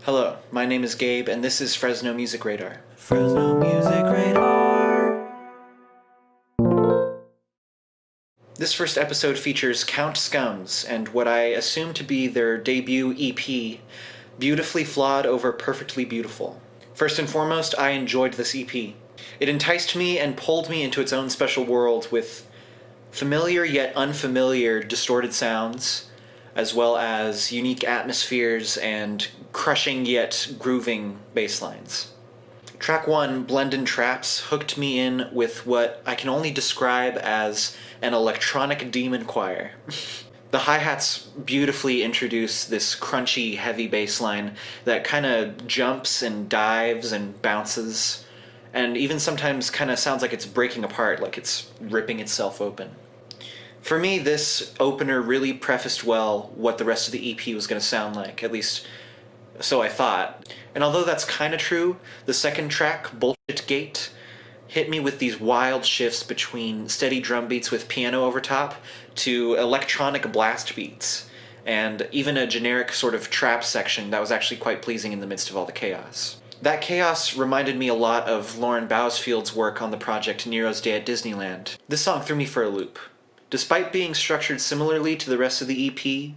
Hello, my name is Gabe, and this is Fresno Music Radar. Fresno Music Radar. This first episode features Count Skummz and what I assume to be their debut EP, Beautifully Flawed Over Perfectly Beautiful. First and foremost, I enjoyed this EP. It enticed me and pulled me into its own special world with familiar yet unfamiliar distorted sounds, as well as unique atmospheres and crushing yet grooving bass lines. Track 1, Blendin' Traps, hooked me in with what I can only describe as an electronic demon choir. The hi-hats beautifully introduce this crunchy, heavy bass line that kind of jumps and dives and bounces, and even sometimes kind of sounds like it's breaking apart, like it's ripping itself open. For me, this opener really prefaced well what the rest of the EP was going to sound like, at least so I thought. And although that's kind of true, the second track, Bullshit Gate, hit me with these wild shifts between steady drum beats with piano over top to electronic blast beats, and even a generic sort of trap section that was actually quite pleasing in the midst of all the chaos. That chaos reminded me a lot of Lauren Bousfield's work on the project Nero's Day at Disneyland. This song threw me for a loop. Despite being structured similarly to the rest of the EP,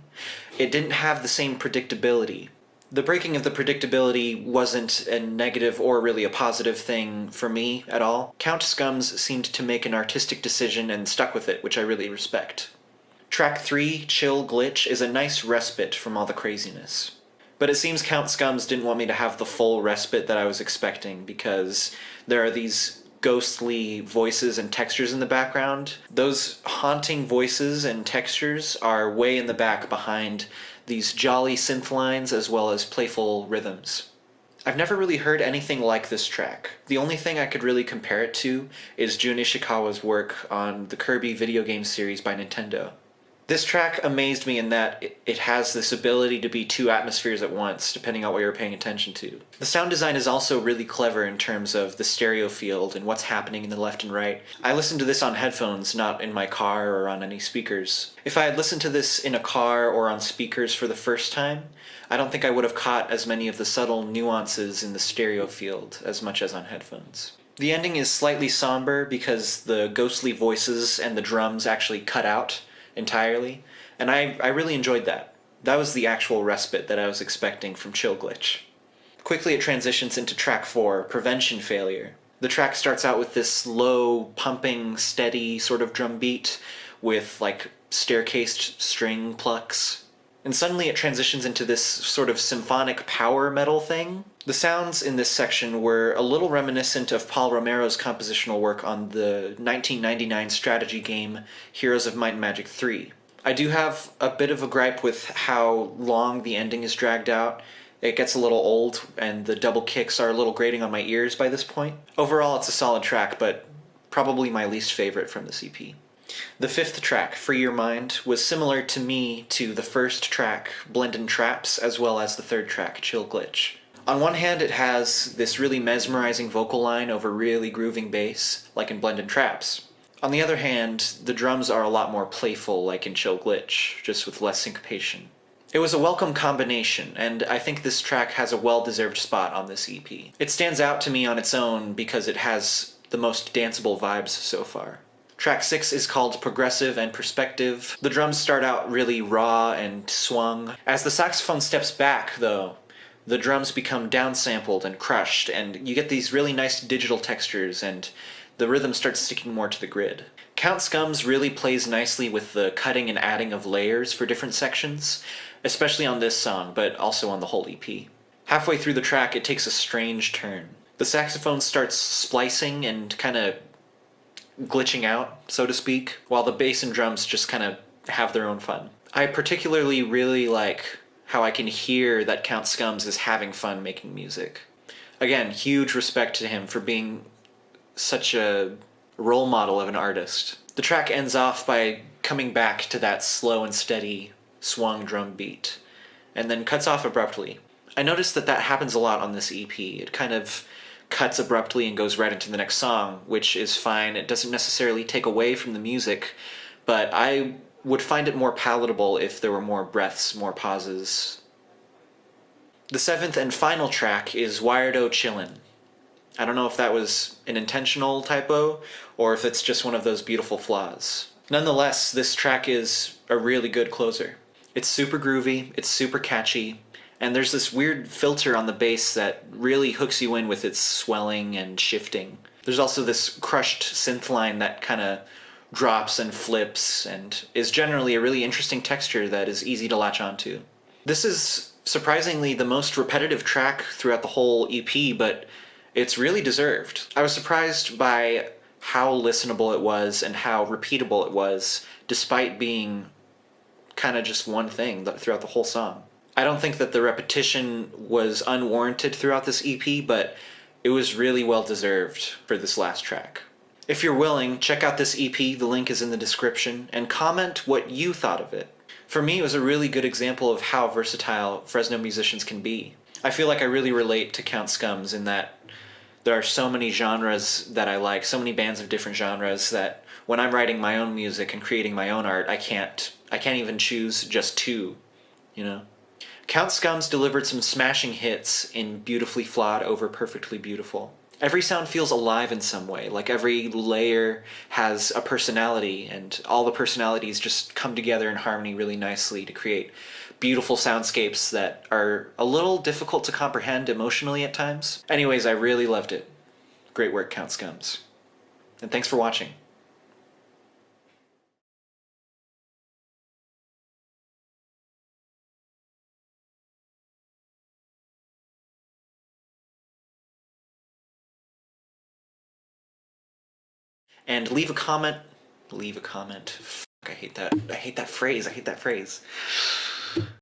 it didn't have the same predictability. The breaking of the predictability wasn't a negative or really a positive thing for me at all. Count Skummz seemed to make an artistic decision and stuck with it, which I really respect. Track 3, Chill Glitch, is a nice respite from all the craziness. But it seems Count Skummz didn't want me to have the full respite that I was expecting, because there are these ghostly voices and textures in the background. Those haunting voices and textures are way in the back behind these jolly synth lines as well as playful rhythms. I've never really heard anything like this track. The only thing I could really compare it to is Jun Ishikawa's work on the Kirby video game series by Nintendo. This track amazed me in that it has this ability to be two atmospheres at once, depending on what you're paying attention to. The sound design is also really clever in terms of the stereo field and what's happening in the left and right. I listened to this on headphones, not in my car or on any speakers. If I had listened to this in a car or on speakers for the first time, I don't think I would have caught as many of the subtle nuances in the stereo field as much as on headphones. The ending is slightly somber because the ghostly voices and the drums actually cut out entirely, and I really enjoyed that. That was the actual respite that I was expecting from Chill Glitch. Quickly it transitions into track 4, Prevention Failure. The track starts out with this low, pumping, steady sort of drum beat with like staircased string plucks, and suddenly it transitions into this sort of symphonic power metal thing. The sounds in this section were a little reminiscent of Paul Romero's compositional work on the 1999 strategy game Heroes of Might and Magic 3. I do have a bit of a gripe with how long the ending is dragged out. It gets a little old, and the double kicks are a little grating on my ears by this point. Overall, it's a solid track, but probably my least favorite from this EP. The fifth track, Free Your Mind, was similar to me to the first track, Blendin' Traps, as well as the third track, Chill Glitch. On one hand, it has this really mesmerizing vocal line over really grooving bass, like in Blendin' Traps. On the other hand, the drums are a lot more playful, like in Chill Glitch, just with less syncopation. It was a welcome combination, and I think this track has a well-deserved spot on this EP. It stands out to me on its own because it has the most danceable vibes so far. Track 6 is called Progressive and Perspective. The drums start out really raw and swung. As the saxophone steps back, though, the drums become downsampled and crushed, and you get these really nice digital textures, and the rhythm starts sticking more to the grid. Count Skummz really plays nicely with the cutting and adding of layers for different sections, especially on this song, but also on the whole EP. Halfway through the track, it takes a strange turn. The saxophone starts splicing and kind of glitching out, so to speak, while the bass and drums just kind of have their own fun. I particularly really like how I can hear that Count Skummz is having fun making music. Again, huge respect to him for being such a role model of an artist. The track ends off by coming back to that slow and steady swung drum beat, and then cuts off abruptly. I noticed that happens a lot on this EP. It kind of cuts abruptly and goes right into the next song, which is fine. It doesn't necessarily take away from the music, but I would find it more palatable if there were more breaths, more pauses. The seventh and final track is Wired O Chillin. I don't know if that was an intentional typo or if it's just one of those beautiful flaws. Nonetheless, this track is a really good closer. It's super groovy, it's super catchy, and there's this weird filter on the bass that really hooks you in with its swelling and shifting. There's also this crushed synth line that kind of drops and flips and is generally a really interesting texture that is easy to latch onto. This is surprisingly the most repetitive track throughout the whole EP, but it's really deserved. I was surprised by how listenable it was and how repeatable it was, despite being kind of just one thing throughout the whole song. I don't think that the repetition was unwarranted throughout this EP, but it was really well deserved for this last track. If you're willing, check out this EP, the link is in the description, and comment what you thought of it. For me, it was a really good example of how versatile Fresno musicians can be. I feel like I really relate to Count Skummz in that there are so many genres that I like, so many bands of different genres that when I'm writing my own music and creating my own art, I can't even choose just two, you know? Count Skummz delivered some smashing hits in Beautifully Flawed over Perfectly Beautiful. Every sound feels alive in some way, like every layer has a personality, and all the personalities just come together in harmony really nicely to create beautiful soundscapes that are a little difficult to comprehend emotionally at times. Anyways, I really loved it. Great work, Count Skummz. And thanks for watching. And leave a comment. Leave a comment. Fuck, I hate that. I hate that phrase.